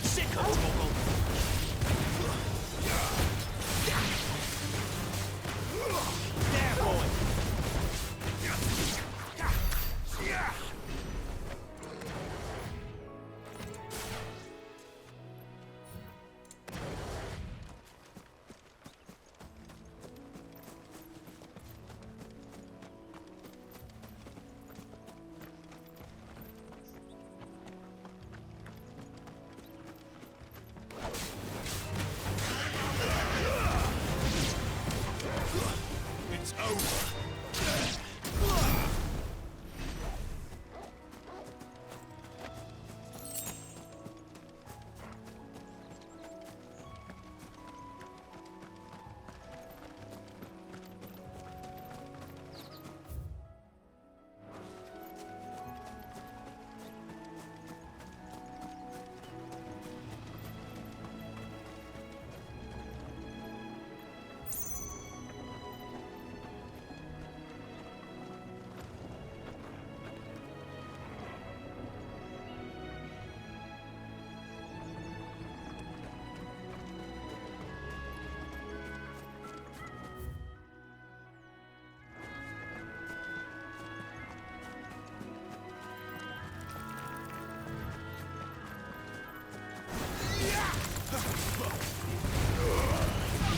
Sick of Toggle. There, boy. It's over.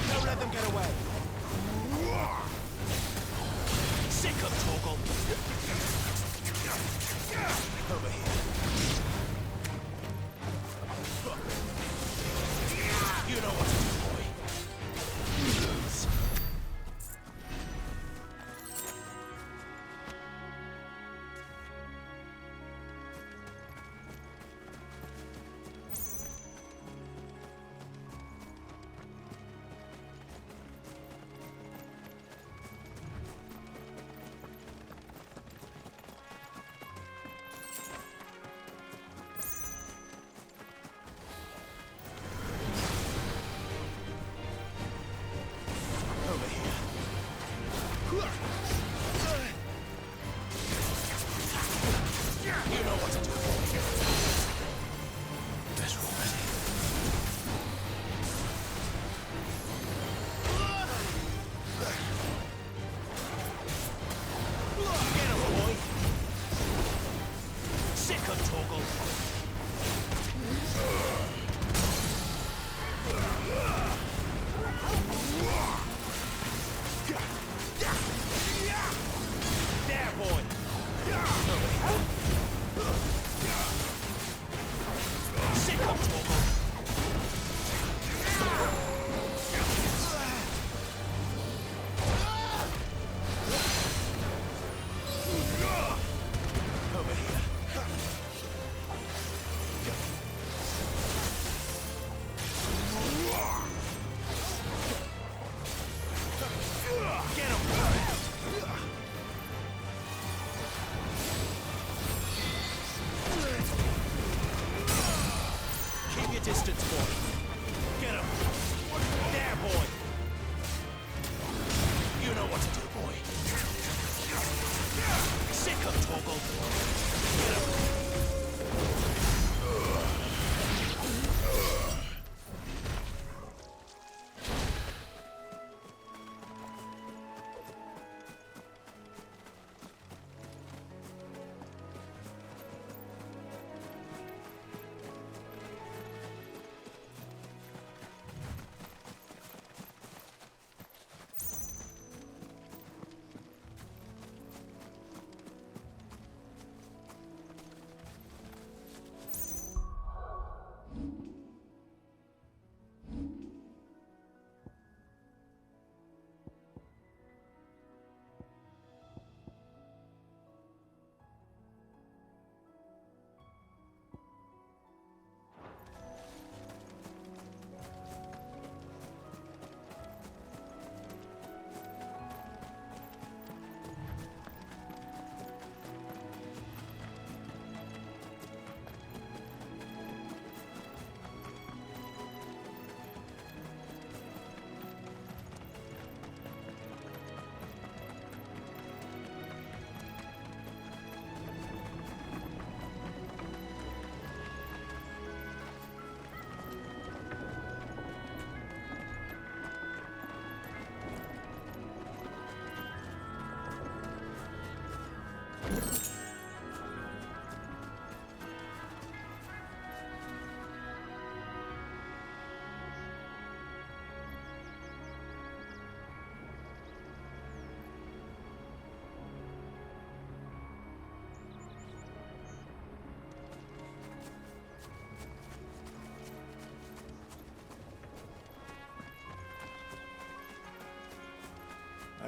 Don't let them get away. Sick of Toggle. Over here. You know what to do, boy. Lose. Over here. You know what to do. Better already. Get him, boy. Sick of Toggle. There, boy. Sick of Toggle. Over here. Get him, boy. Keep your distance, boy. Get him. There, boy. You know what to do, boy. Sick of Toggle. Get him.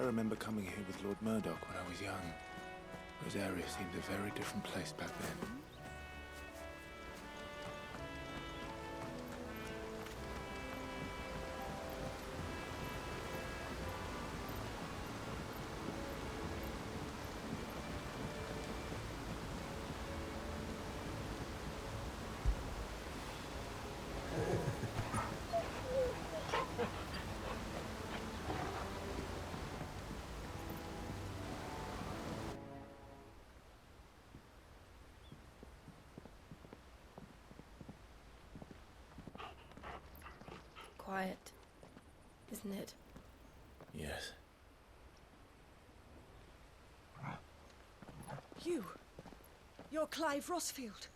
remember coming here with Lord Murdoch when I was young. Rosaria seemed a very different place back then. Quiet, isn't it? Yes. You're Clive Rossfield.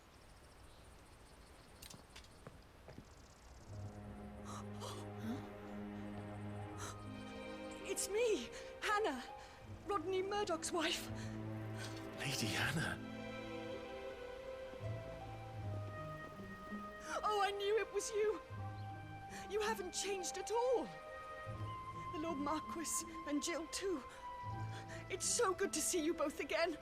It's me, Hannah, Rodney Murdoch's wife. Lady Hannah. Oh, I knew it was you. You haven't changed at all. The Lord Marquis and Jill too. It's so good to see you both again.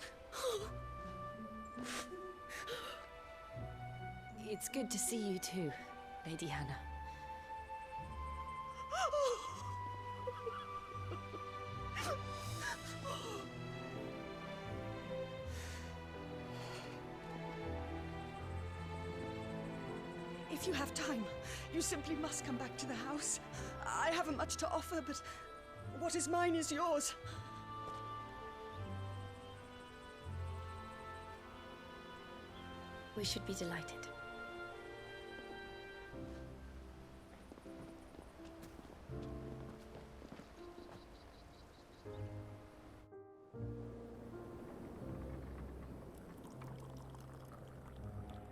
It's good to see you too, Lady Hannah. If you have time, you simply must come back to the house. I haven't much to offer, but what is mine is yours. We should be delighted.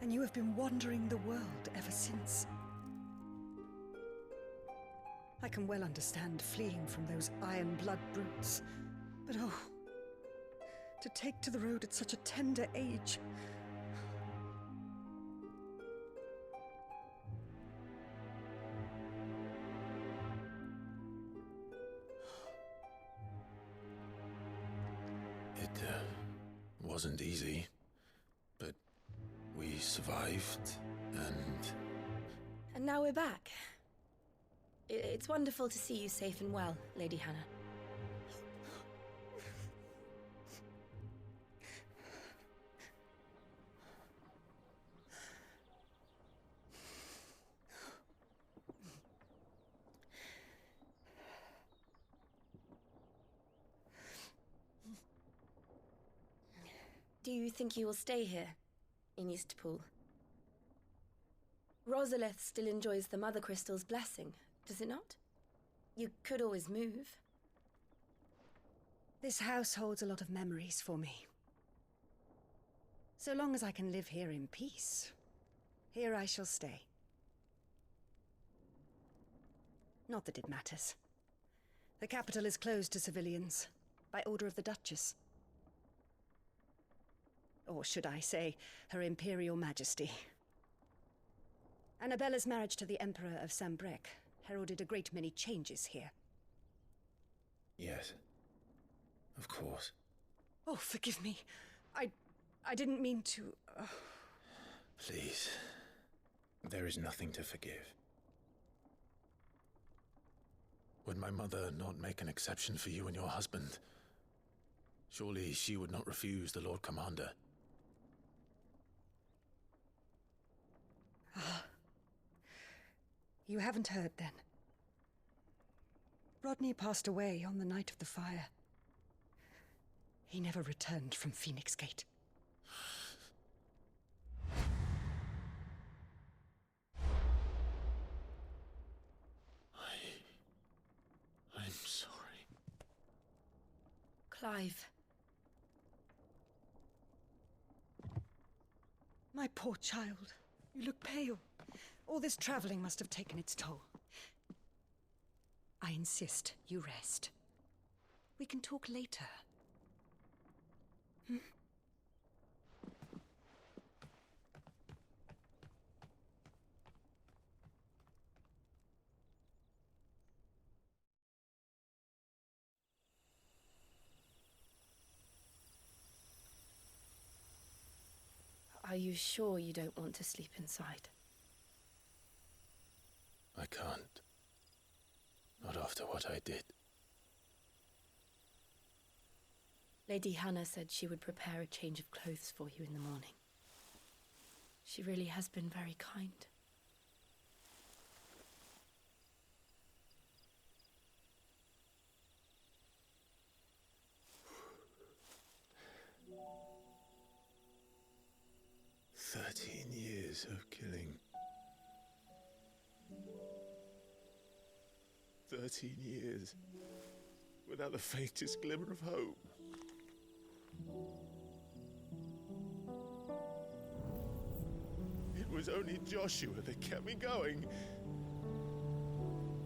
And you have been wandering the world ever since. I can well understand fleeing from those iron blood brutes, but oh, to take to the road at such a tender age. It wasn't easy, but we survived, and... And now we're back. It's wonderful to see you safe and well, Lady Hannah. Do you think you will stay here, in Eastpool? Rosalith still enjoys the Mother Crystal's blessing, does it not? You could always move. This house holds a lot of memories for me. So long as I can live here in peace, here I shall stay. Not that it matters. The capital is closed to civilians, by order of the Duchess. Or should I say, Her Imperial Majesty. Annabella's marriage to the Emperor of Sambrec heralded a great many changes here. Yes. Of course. Oh, forgive me. I didn't mean to... Please. There is nothing to forgive. Would my mother not make an exception for you and your husband? Surely she would not refuse the Lord Commander. You haven't heard, then. Rodney passed away on the night of the fire. He never returned from Phoenix Gate. I'm sorry. Clive. My poor child. You look pale. All this traveling must have taken its toll. I insist you rest. We can talk later. Hmm? you sure you don't want to sleep inside? I can't. Not after what I did. Lady Hannah said she would prepare a change of clothes for you in the morning. She really has been very kind. Years of killing. 13 years without the faintest glimmer of hope. It was only Joshua that kept me going.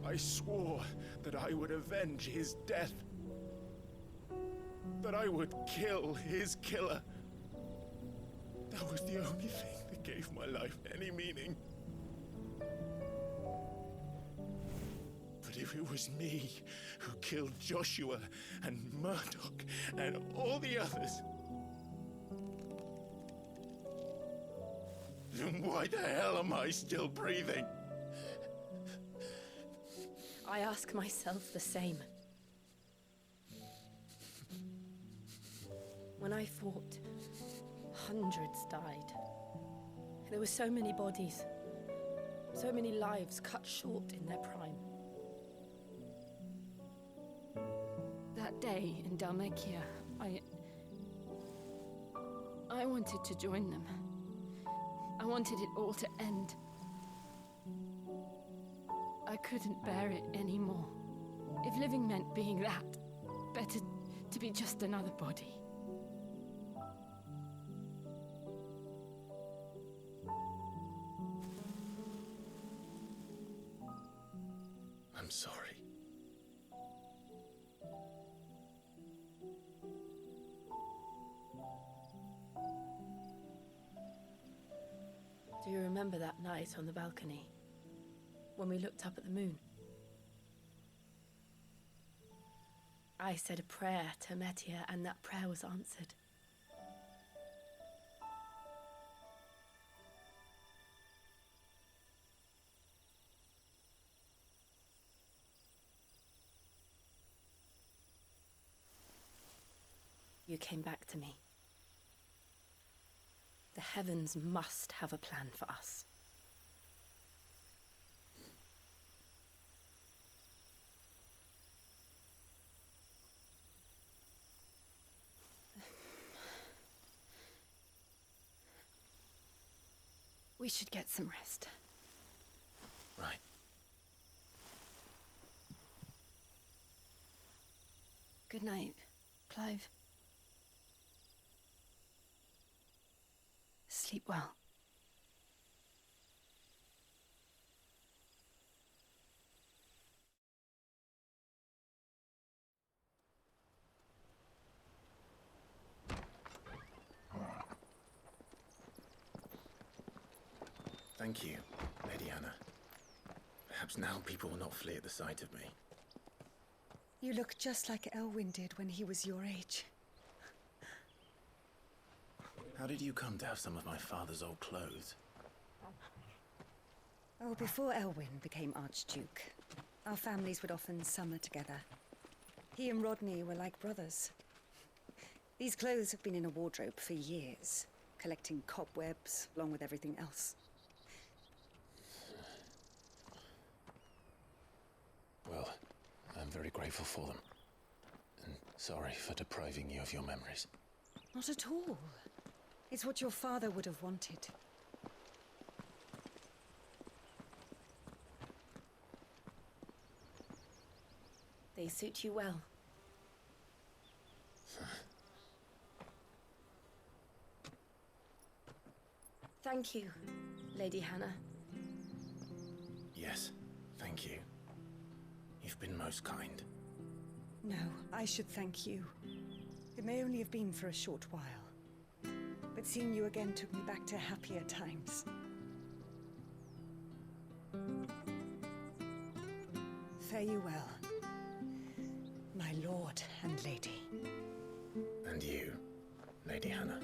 I swore that I would avenge his death. That I would kill his killer. That was the only thing that gave my life any meaning. But if it was me who killed Joshua and Murdoch and all the others, then why the hell am I still breathing? I ask myself the same. When I fought, hundreds died. There were so many bodies, so many lives cut short in their prime. That day in Dalmacia, I wanted to join them. I wanted it all to end. I couldn't bear it anymore. If living meant being that, better to be just another body. I'm sorry. Do you remember that night on the balcony, when we looked up at the moon? I said a prayer to Metia, and that prayer was answered. You came back to me. The heavens must have a plan for us. We should get some rest. Right. Good night, Clive. Sleep well. Thank you, Lady Hannah. Perhaps now people will not flee at the sight of me. You look just like Elwyn did when he was your age. How did you come to have some of my father's old clothes? Oh, before Elwyn became Archduke, our families would often summer together. He and Rodney were like brothers. These clothes have been in a wardrobe for years, collecting cobwebs along with everything else. Well, I'm very grateful for them. And sorry for depriving you of your memories. Not at all. It's what your father would have wanted. They suit you well. Thank you, Lady Hannah. Yes, thank you. You've been most kind. No, I should thank you. It may only have been for a short while. But seeing you again took me back to happier times. Fare you well, my lord and lady. And you, Lady Hannah.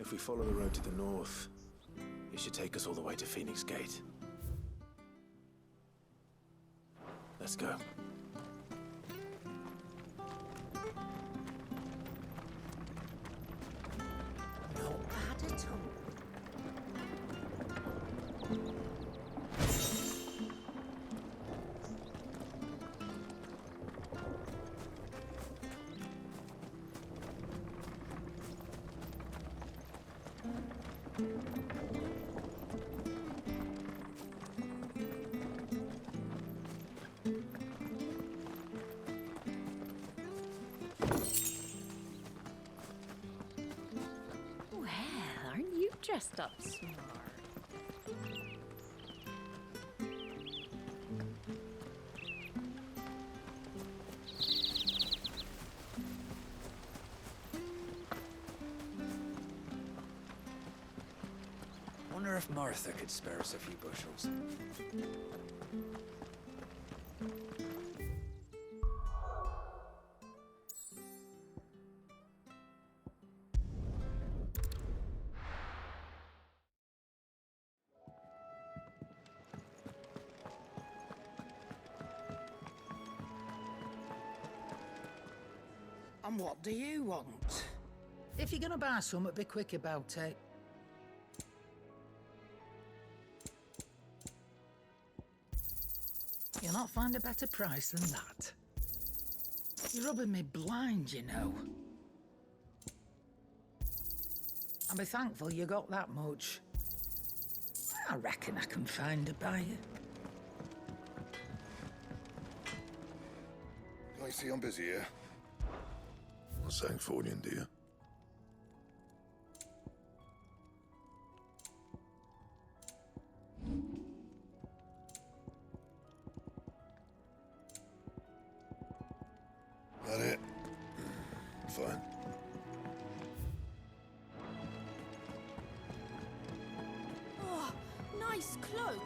If we follow the road to the north, it should take us all the way to Phoenix Gate. Let's go. Not bad at all. Well, aren't you dressed up smart? Wonder if Martha could spare us a few bushels. And what do you want? If you're gonna buy something, be quick about it. You'll not find a better price than that. You're rubbing me blind, you know. And be thankful you got that much. I reckon I can find a buyer. I see I'm busy here. Well, thanks for you, dear. That it? Fine. Oh, nice cloak.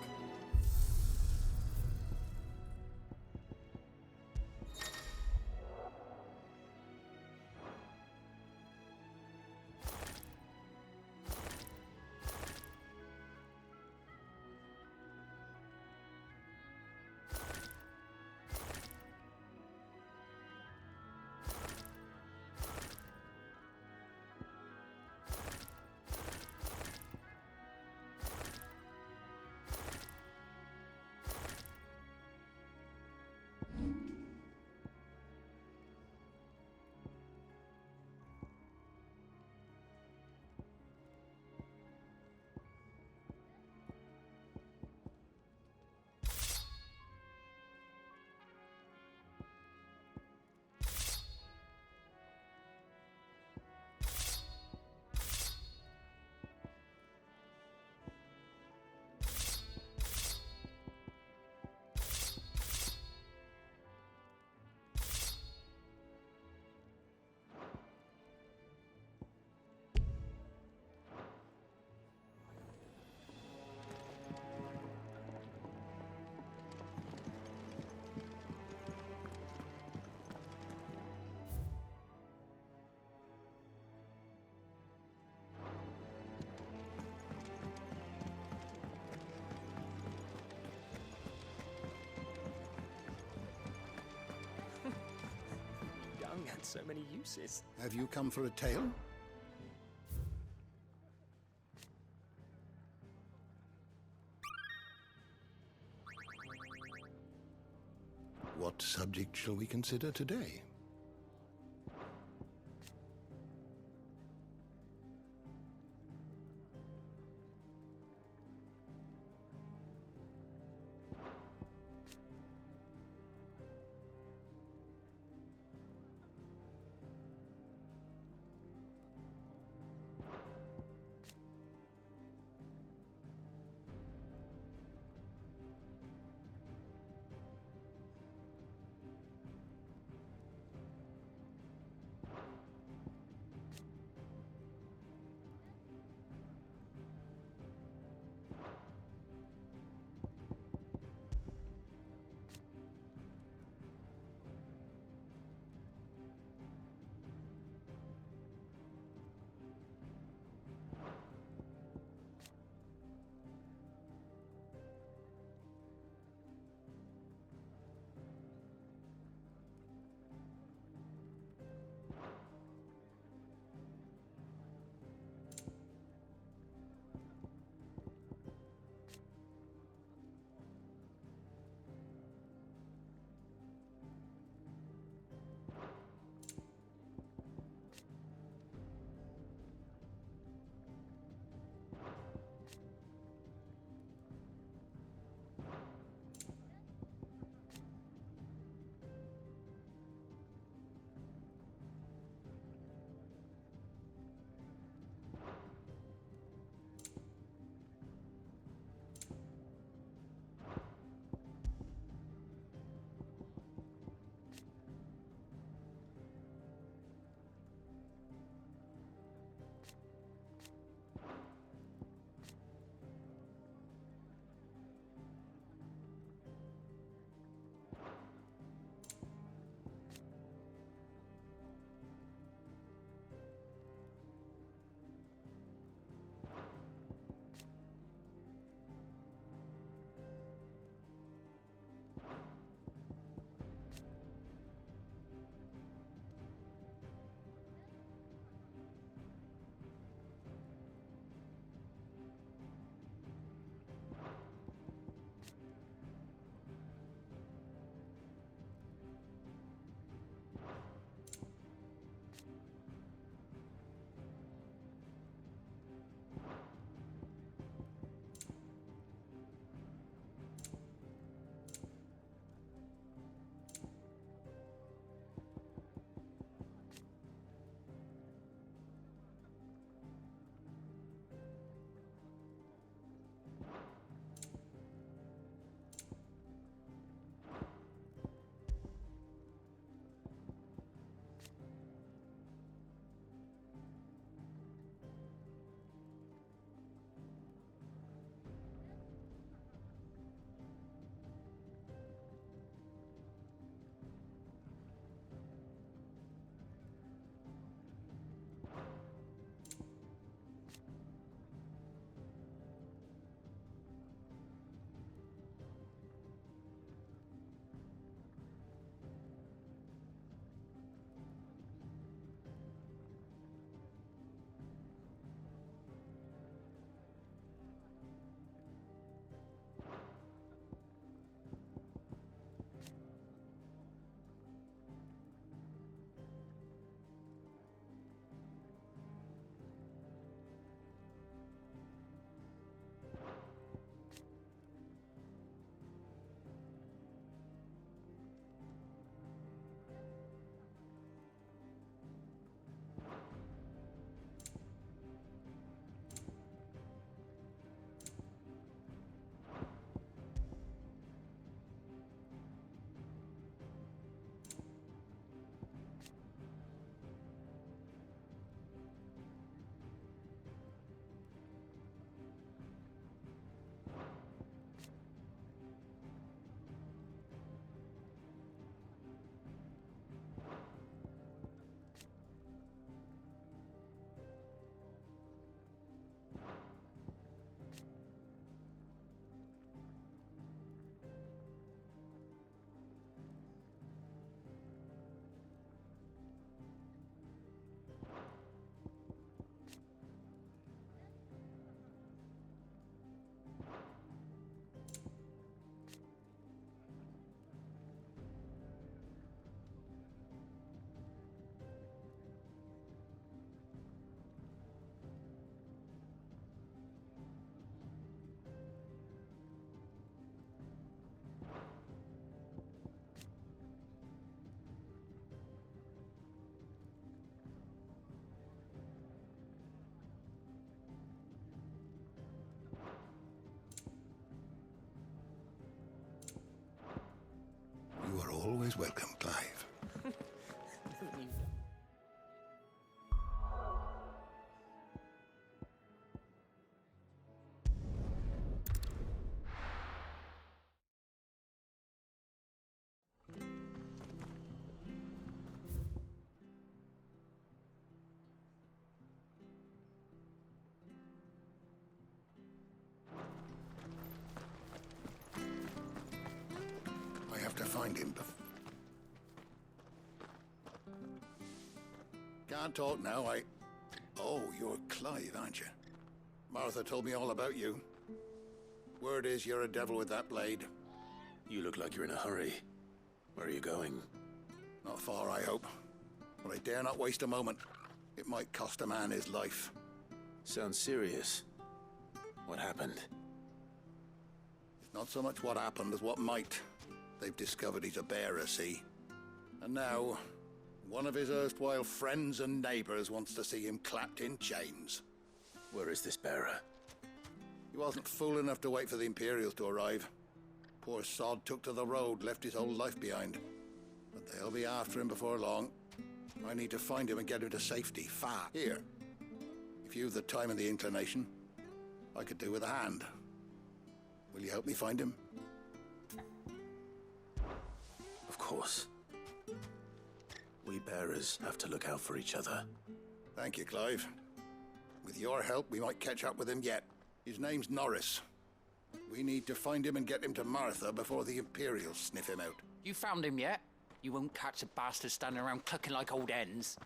Young and so many uses. Have you come for a tale? What subject shall we consider today? always welcome, Clive. I have to find him. Can't talk now, Oh, you're Clive, aren't you? Martha told me all about you. Word is you're a devil with that blade. You look like you're in a hurry. Where are you going? Not far, I hope. But I dare not waste a moment. It might cost a man his life. Sounds serious. What happened? It's not so much what happened as what might. They've discovered he's a bearer, see? And now, one of his erstwhile friends and neighbors wants to see him clapped in chains. Where is this bearer? He wasn't fool enough to wait for the Imperials to arrive. Poor sod took to the road, left his whole life behind. But they'll be after him before long. I need to find him and get him to safety, fast. Here, if you've the time and the inclination, I could do with a hand. Will you help me find him? Of course. We bearers have to look out for each other. Thank you, Clive. With your help, we might catch up with him yet. His name's Norris. We need to find him and get him to Martha before the Imperials sniff him out. You found him yet? You won't catch a bastard standing around clucking like old hens.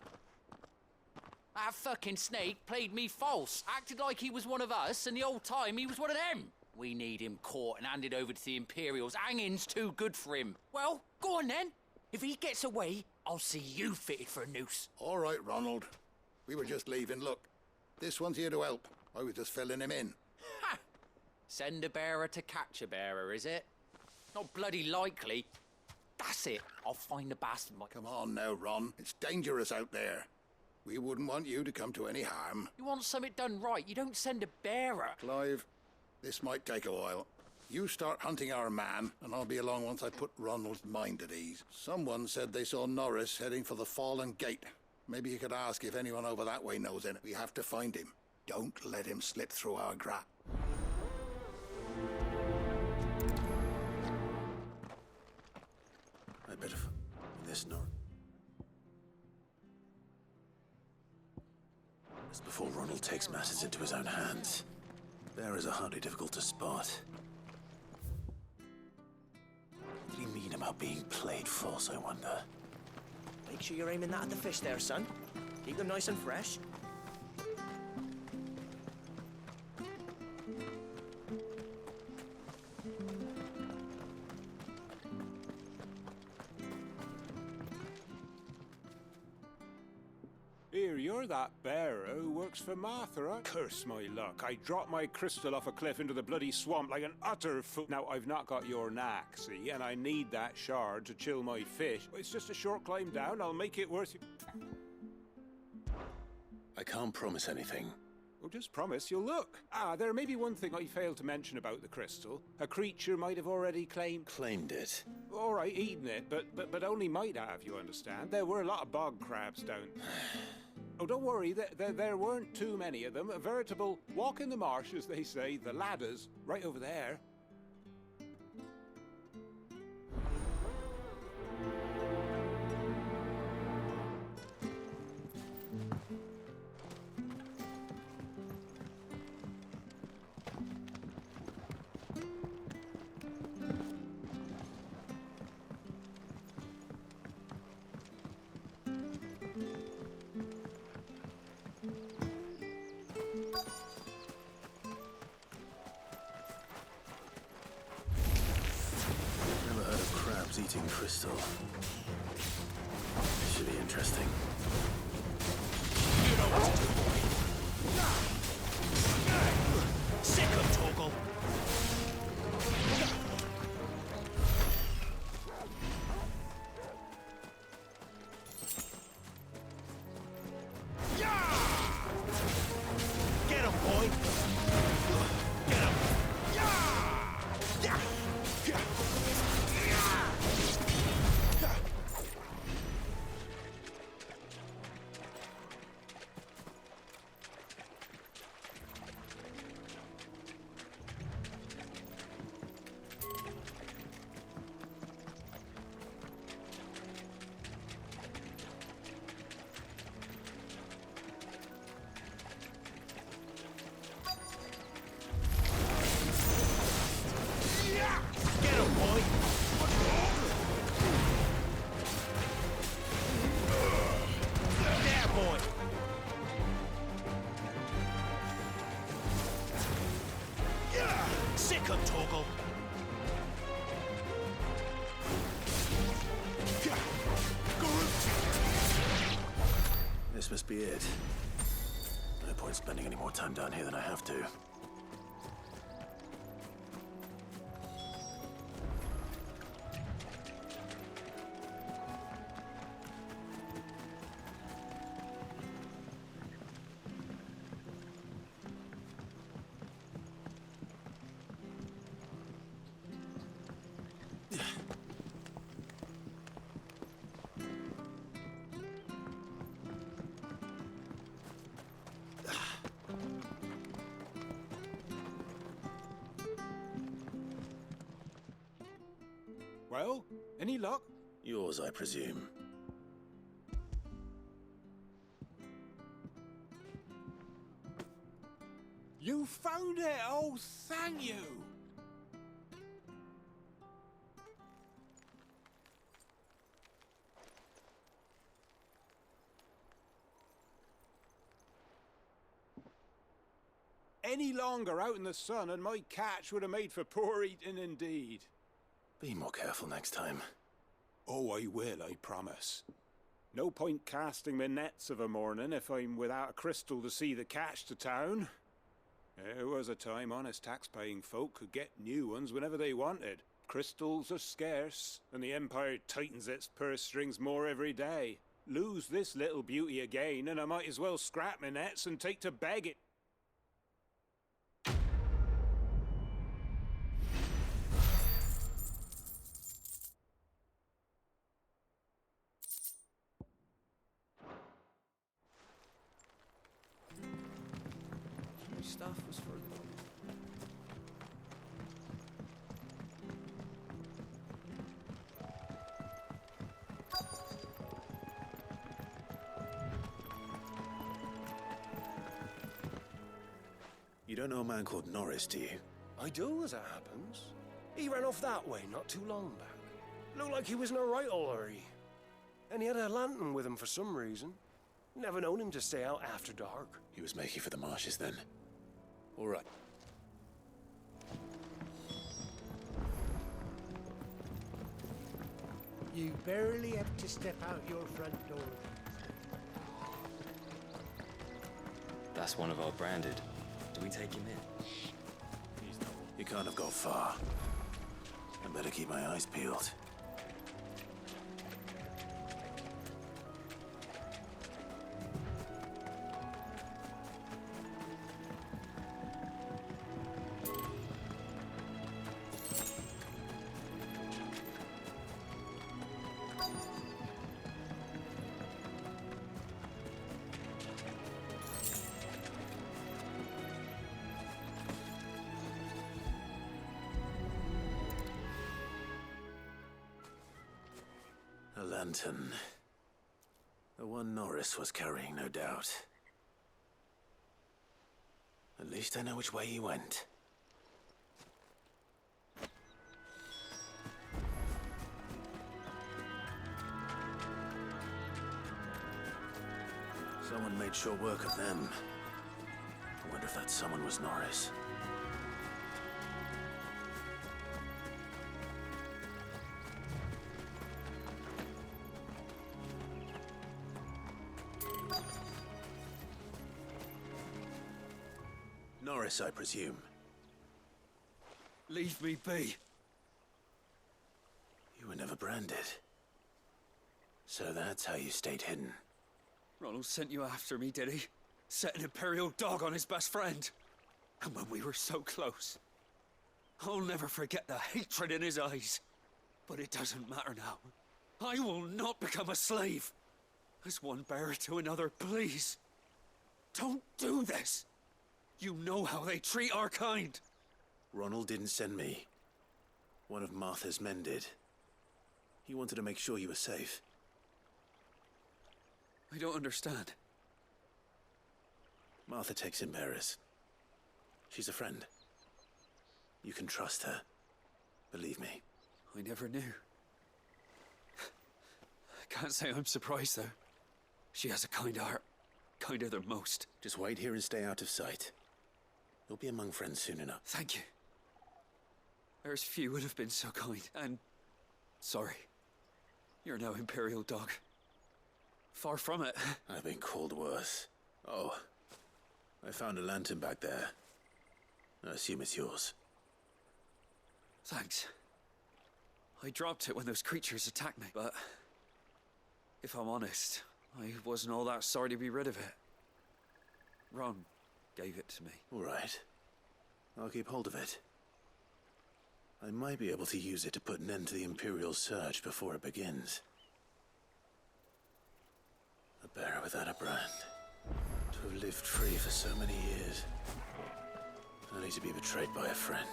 That fucking snake played me false, acted like he was one of us, and the whole time he was one of them. We need him caught and handed over to the Imperials. Hanging's too good for him. Well, go on then. If he gets away, I'll see you fitted for a noose. All right, Ronald. We were just leaving. Look, this one's here to help. I was just filling him in. Ha! Send a bearer to catch a bearer, is it? Not bloody likely. That's it. I'll find the bastard. Come on now, Ron. It's dangerous out there. We wouldn't want you to come to any harm. You want something done right, you don't send a bearer. Clive, this might take a while. You start hunting our man, and I'll be along once I put Ronald's mind at ease. Someone said they saw Norris heading for the Fallen Gate. Maybe you could ask if anyone over that way knows it. We have to find him. Don't let him slip through our grasp. I better this Nor. Just before Ronald takes matters into his own hands. Bearers are hardly difficult to spot. What did he mean about being played false, I wonder? Make sure you're aiming that at the fish there, son. Keep them nice and fresh. Here, you're that bearer who works for Martha, huh? Curse my luck. I dropped my crystal off a cliff into the bloody swamp like an utter fool. Now, I've not got your knack, see, and I need that shard to chill my fish. It's just a short climb down. I'll make it worth it. I can't promise anything. Well, just promise you'll look. There may be one thing I failed to mention about the crystal. A creature might have already Claimed it. All right, eaten it, but only might have, you understand. There were a lot of bog crabs down. Oh, don't worry, there weren't too many of them. A veritable walk in the marsh, as they say, the ladders, right over there. Eating crystal. Should be interesting. You know what to do, boy. Sick of Toggle. Get him, boy. Get him. Yeah. This must be it. No point spending any more time down here than I have to. Well, any luck? Yours, I presume. You found it! Oh, thank you! Any longer out in the sun and my catch would have made for poor eating indeed. Be more careful next time. Oh, I will, I promise. No point casting my nets of a morning if I'm without a crystal to see the catch to town. There was a time honest tax-paying folk could get new ones whenever they wanted. Crystals are scarce, and the Empire tightens its purse strings more every day. Lose this little beauty again, and I might as well scrap my nets and take to begging. Stuff was for You don't know a man called Norris, do you? I do, as it happens. He ran off that way not too long back. Looked like he was in a right old hurry. And he had a lantern with him for some reason. Never known him to stay out after dark. He was making for the marshes then. All right. You barely have to step out your front door. That's one of our branded. Do we take him in? He can't have got far. I better keep my eyes peeled. A lantern. The one Norris was carrying, no doubt. At least I know which way he went. Someone made short work of them. I wonder if that someone was Norris. Norris, I presume. Leave me be. You were never branded. So that's how you stayed hidden. Ronald sent you after me, did he? Set an Imperial dog on his best friend. And when we were so close. I'll never forget the hatred in his eyes. But it doesn't matter now. I will not become a slave. As one bearer to another, please. Don't do this. You know how they treat our kind. Ronald didn't send me. One of Martha's men did. He wanted to make sure you were safe. I don't understand. Martha takes in bearers. She's a friend. You can trust her. Believe me. I never knew. I can't say I'm surprised, though. She has a kind heart. Kinder than most. Just wait here and stay out of sight. You'll be among friends soon enough. Thank you. There's few would have been so kind, and... sorry. You're no Imperial dog. Far from it. I've been called worse. Oh, I found a lantern back there. I assume it's yours. Thanks. I dropped it when those creatures attacked me, but if I'm honest, I wasn't all that sorry to be rid of it. Ron gave it to me. All right. I'll keep hold of it. I might be able to use it to put an end to the Imperial Surge before it begins. A bearer without a brand. To have lived free for so many years. Only to be betrayed by a friend.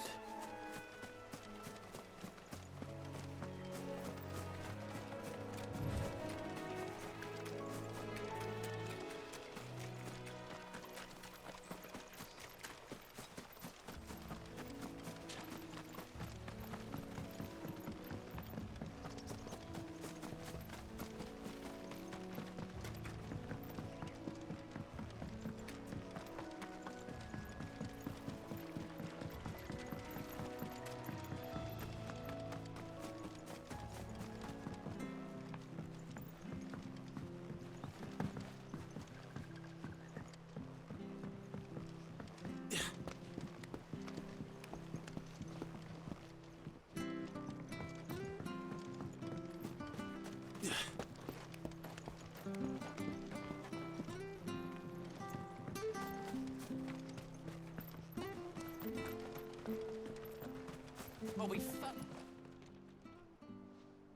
Holy fuck.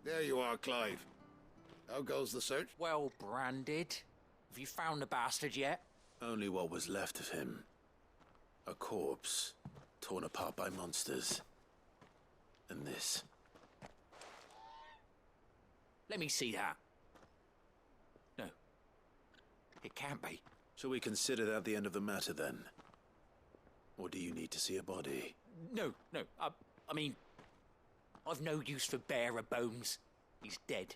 There you are, Clive. How goes the search? Well branded. Have you found the bastard yet? Only what was left of him. A corpse, torn apart by monsters. And this. Let me see that. No. It can't be. Shall we consider that the end of the matter, then? Or do you need to see a body? No. I mean, I've no use for bearer bones. He's dead.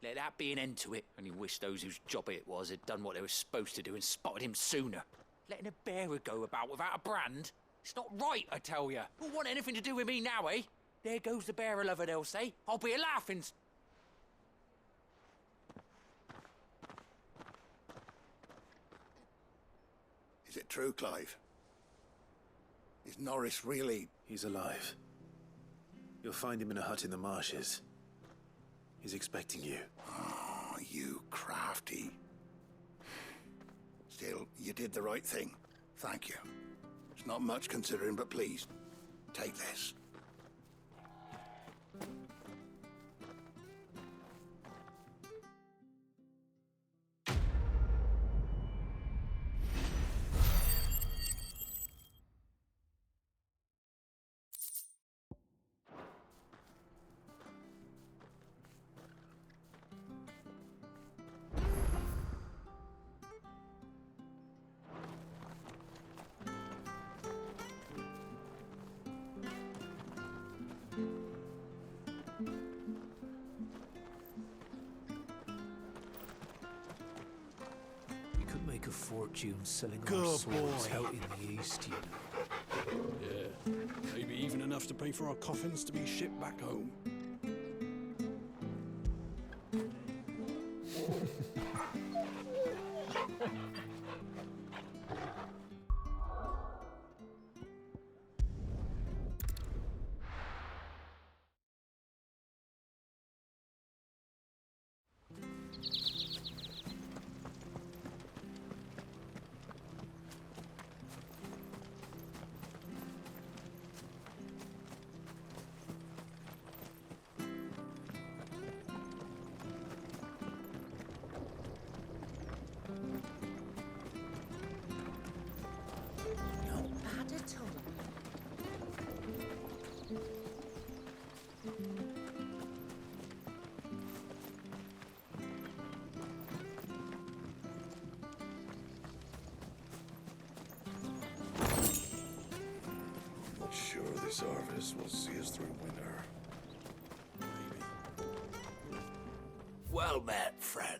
Let that be an end to it. Only wish those whose job it was had done what they were supposed to do and spotted him sooner. Letting a bearer go about without a brand? It's not right, I tell you. Who'll want anything to do with me now, eh? There goes the bearer lover, they'll say. I'll be a laughing... Is it true, Clive? Is Norris really... He's alive. You'll find him in a hut in the marshes. He's expecting you. Oh, you crafty. Still, you did the right thing. Thank you. It's not much considering, but please, take this. Make a fortune selling our Good souls boy. out in the east, you know. Yeah, maybe even enough to pay for our coffins to be shipped back home. Not bad at all. I'm not sure this harvest will see us through winter. Maybe. Well met, friend.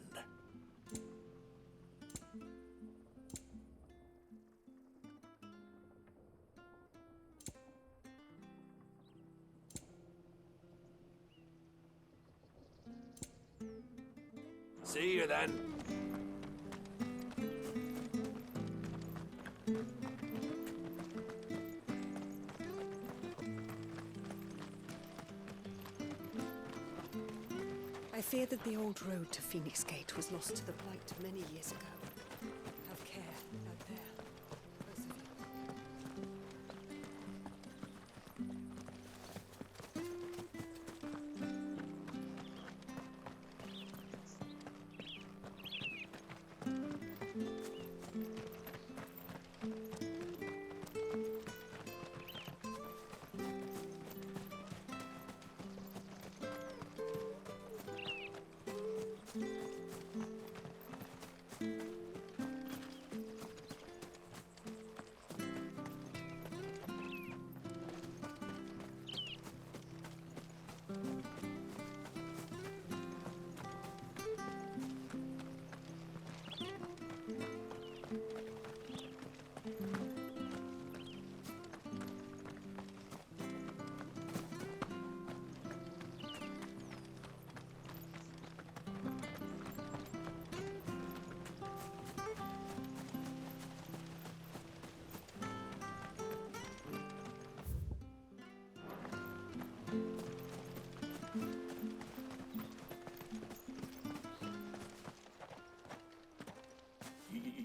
See you then. I fear that the old road to Phoenix Gate was lost to the Blight many years ago. Have care out there. Both of you.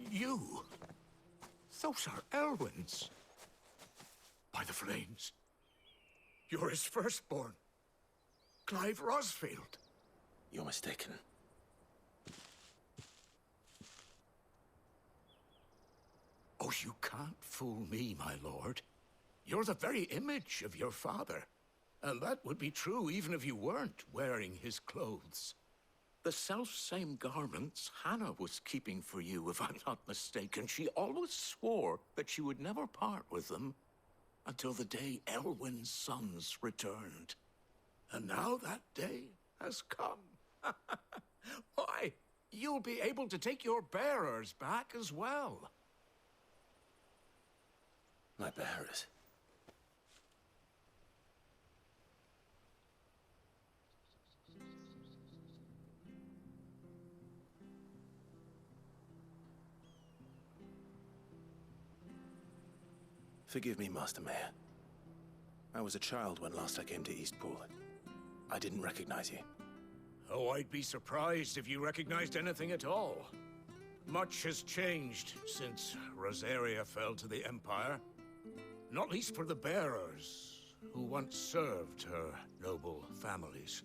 You? Those are Elwyn's. By the flames. You're his firstborn. Clive Rosfield. You're mistaken. Oh, you can't fool me, my lord. You're the very image of your father. And that would be true even if you weren't wearing his clothes. The self-same garments Hannah was keeping for you, if I'm not mistaken. She always swore that she would never part with them until the day Elwyn's sons returned. And now that day has come. Why, you'll be able to take your bearers back as well. My bearers? Forgive me, Master Mayor. I was a child when last I came to Eastpool. I didn't recognize you. Oh, I'd be surprised if you recognized anything at all. Much has changed since Rosaria fell to the Empire. Not least for the bearers, who once served her noble families.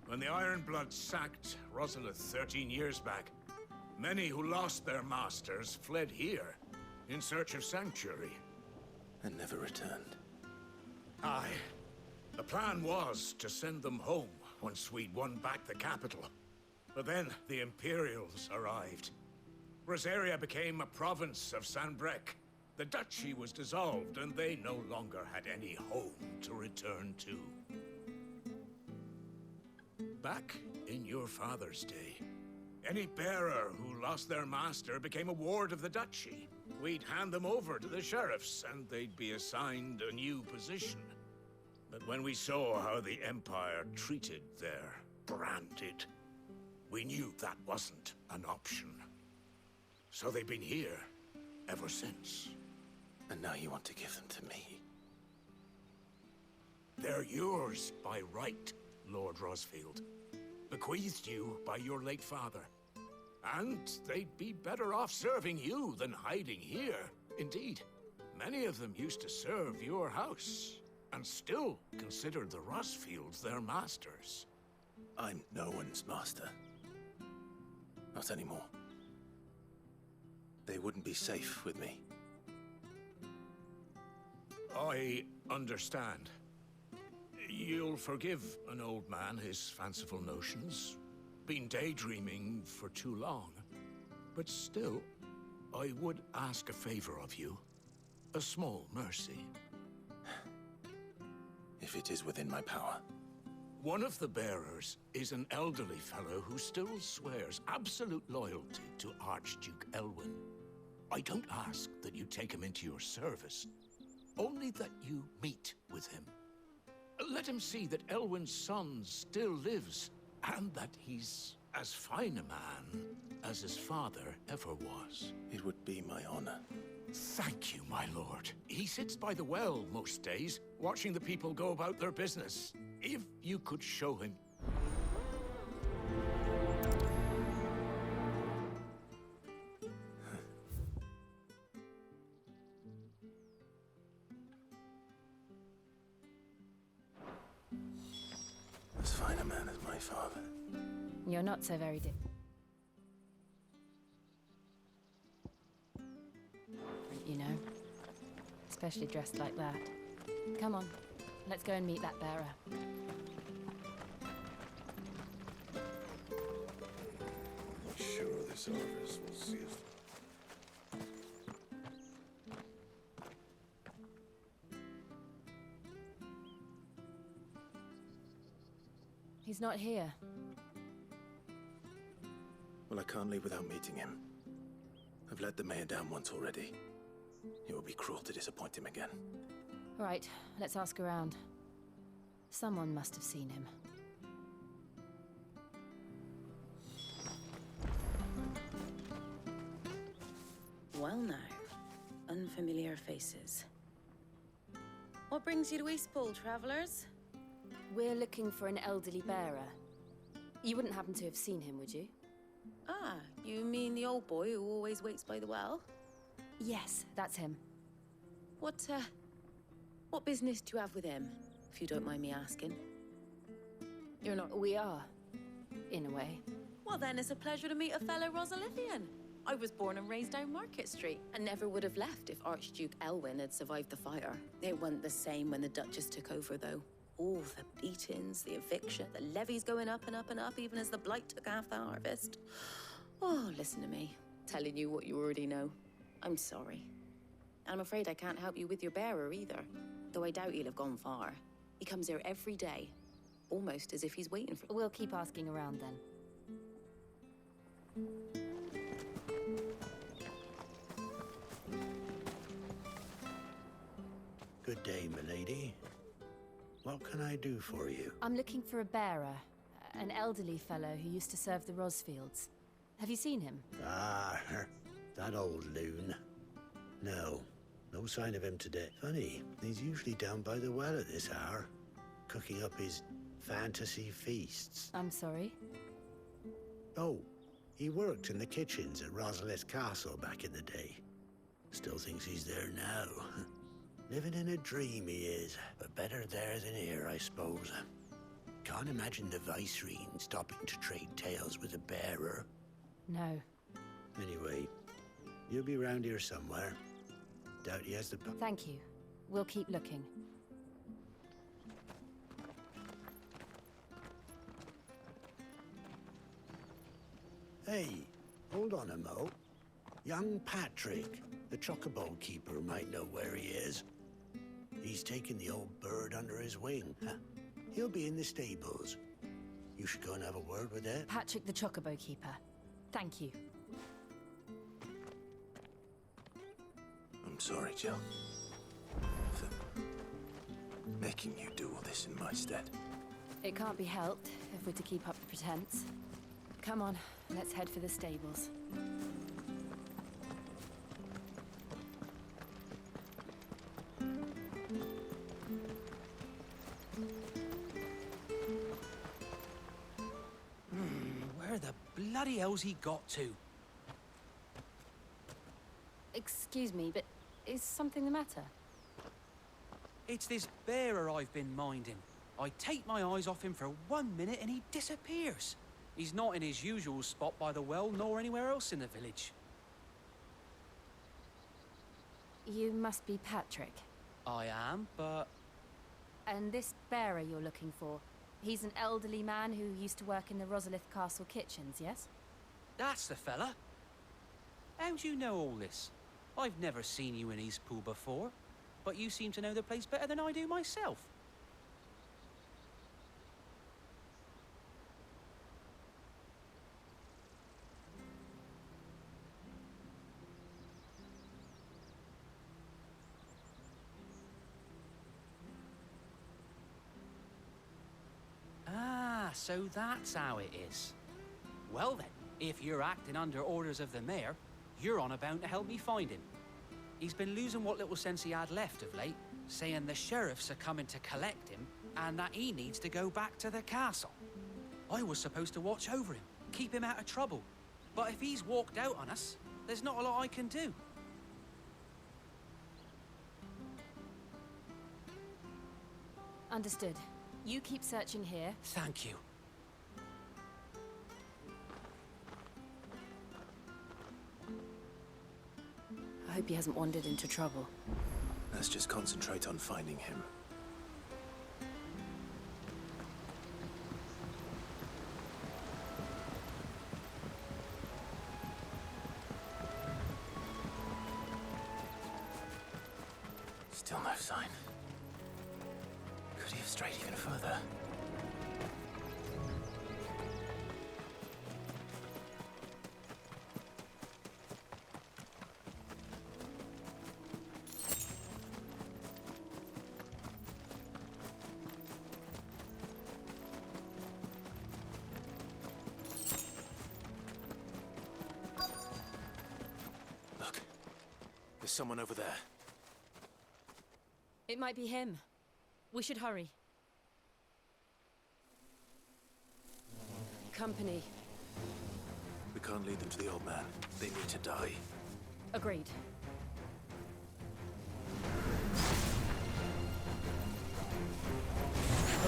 When the Ironbloods sacked Rosalith 13 years back, many who lost their masters fled here in search of sanctuary. And never returned. Aye. The plan was to send them home once we'd won back the capital. But then the Imperials arrived. Rosaria became a province of Sanbreque. The duchy was dissolved, and they no longer had any home to return to. Back in your father's day, any bearer who lost their master became a ward of the duchy. We'd hand them over to the sheriffs, and they'd be assigned a new position. But when we saw how the Empire treated their branded, we knew that wasn't an option. So they've been here ever since. And now you want to give them to me? They're yours by right, Lord Rosfield. Bequeathed you by your late father. And they'd be better off serving you than hiding here. Indeed, many of them used to serve your house, and still considered the Rosfields their masters. I'm no one's master. Not anymore. They wouldn't be safe with me. I understand. You'll forgive an old man his fanciful notions. Been daydreaming for too long. But still, I would ask a favor of you. A small mercy. If it is within my power. One of the bearers is an elderly fellow who still swears absolute loyalty to Archduke Elwyn. I don't ask that you take him into your service, only that you meet with him. Let him see that Elwyn's son still lives, and that he's as fine a man as his father ever was. It would be my honor. Thank you, my lord. He sits by the well most days, watching the people go about their business. If you could show him... As fine a man as my father. You're not so very you know, especially dressed like that. Come on, let's go and meet that bearer. Sure, this harvest will see us. He's not here. Well, I can't leave without meeting him. I've let the mayor down once already. It would be cruel to disappoint him again. Right, let's ask around. Someone must have seen him. Well now, unfamiliar faces. What brings you to Eastpool, travelers? We're looking for an elderly bearer. You wouldn't happen to have seen him, would you? Ah, you mean the old boy who always waits by the well? Yes, that's him. What business do you have with him, if you don't mind me asking? You're not... We are, in a way. Well then, it's a pleasure to meet a fellow Rosalithian. I was born and raised down Market Street, and never would have left if Archduke Elwyn had survived the fire. It wasn't the same when the Duchess took over, though. All the beatings, the eviction, the levies going up and up and up, even as the blight took half the harvest. Oh, listen to me, telling you what you already know. I'm sorry. I'm afraid I can't help you with your bearer either, though I doubt he'll have gone far. He comes here every day, almost as if he's waiting for... We'll keep asking around then. Good day, milady. What can I do for you? I'm looking for a bearer, an elderly fellow who used to serve the Rosfields. Have you seen him? Ah, that old loon. No sign of him today. Funny, he's usually down by the well at this hour, cooking up his fantasy feasts. I'm sorry? Oh, he worked in the kitchens at Rosalith Castle back in the day. Still thinks he's there now. Living in a dream he is, but better there than here, I suppose. Can't imagine the Viceroy stopping to trade tales with a bearer. No. Anyway, you'll be round here somewhere. Doubt he has the... Thank you. We'll keep looking. Hey, hold on a mo. Young Patrick, the chocobo keeper, might know where he is. He's taken the old bird under his wing. He'll be in the stables. You should go and have a word with it. Patrick the chocobo keeper. Thank you. I'm sorry, Jill. For making you do all this in my stead. It can't be helped if we're to keep up the pretense. Come on, let's head for the stables. Where the bloody hell's he got to? Excuse me, but is something the matter? It's this bearer I've been minding. I take my eyes off him for 1 minute and he disappears. He's not in his usual spot by the well, nor anywhere else in the village. You must be Patrick. I am, but... And this bearer you're looking for, he's an elderly man who used to work in the Rosalith Castle kitchens, yes? That's the fella. How do you know all this? I've never seen you in Eastpool before, but you seem to know the place better than I do myself. Ah, so that's how it is. Well then, if you're acting under orders of the mayor, you're on about to help me find him. He's been losing what little sense he had left of late, saying the sheriffs are coming to collect him and that he needs to go back to the castle. I was supposed to watch over him, keep him out of trouble. But if he's walked out on us, there's not a lot I can do. Understood. You keep searching here. Thank you. I hope he hasn't wandered into trouble. Let's just concentrate on finding him. Still no sign. Could he have strayed even further? Look, there's someone over there. It might be him. We should hurry. Company. We can't lead them to the old man. They need to die. Agreed.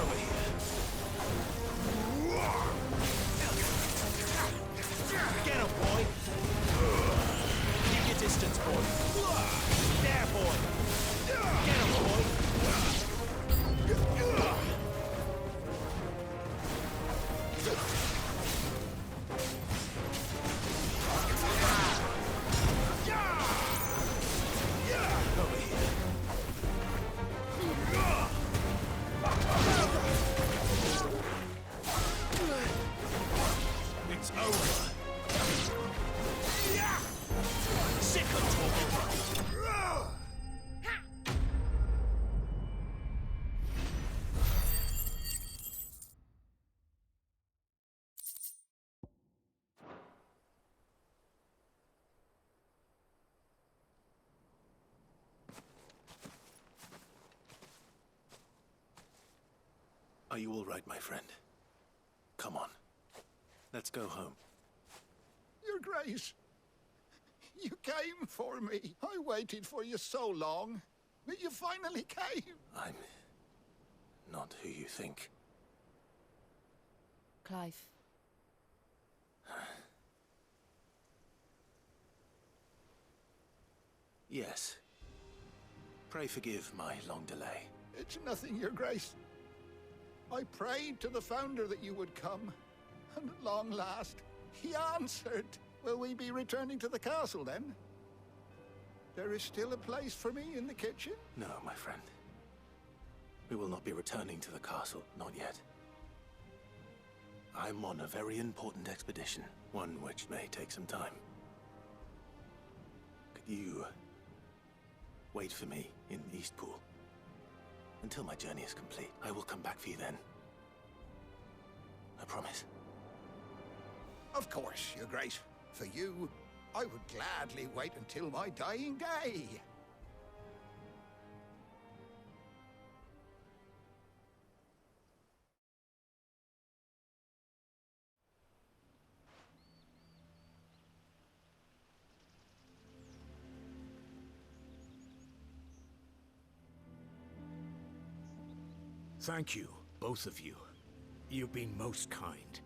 Over here. Get him, boy! Keep your distance, boy. There, boy! Get him, boy! Over here. It's over. Sick of trouble. Are you all right, my friend? Come on. Let's go home. Your Grace, you came for me. I waited for you so long, but you finally came. I'm not who you think. Clive. Yes. Pray forgive my long delay. It's nothing, Your Grace. I prayed to the Founder that you would come, and at long last, he answered. Will we be returning to the castle, then? There is still a place for me in the kitchen? No, my friend. We will not be returning to the castle, not yet. I'm on a very important expedition, one which may take some time. Could you wait for me in Eastpool? Until my journey is complete, I will come back for you then. I promise. Of course, Your Grace. For you, I would gladly wait until my dying day. Thank you, both of you. You've been most kind.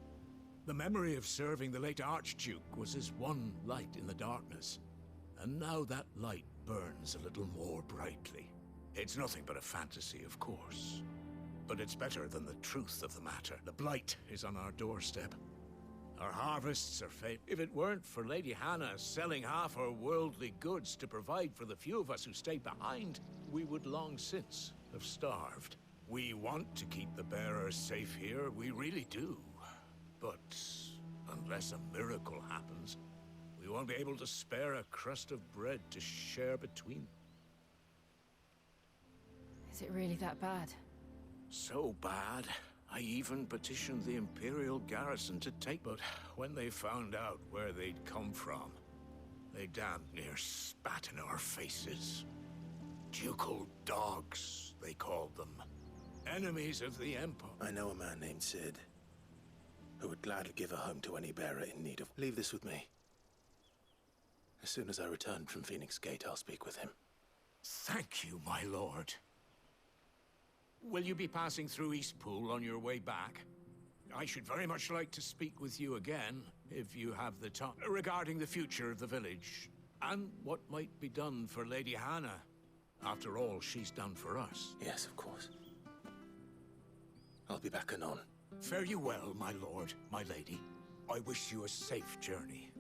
The memory of serving the late Archduke was as one light in the darkness. And now that light burns a little more brightly. It's nothing but a fantasy, of course. But it's better than the truth of the matter. The blight is on our doorstep. Our harvests are failing. If it weren't for Lady Hannah selling half her worldly goods to provide for the few of us who stay behind, we would long since have starved. We want to keep the bearers safe here, we really do. But unless a miracle happens, we won't be able to spare a crust of bread to share between. Is it really that bad? So bad, I even petitioned the Imperial garrison to take, but when they found out where they'd come from, they damn near spat in our faces. Ducal dogs, they called them. Enemies of the Empire. I know a man named Sid, who would gladly give a home to any bearer in need of... Leave this with me. As soon as I return from Phoenix Gate, I'll speak with him. Thank you, my lord. Will you be passing through Eastpool on your way back? I should very much like to speak with you again, if you have the time, regarding the future of the village, and what might be done for Lady Hannah. After all she's done for us. Yes, of course. I'll be back anon. Fare you well, my lord, my lady. I wish you a safe journey.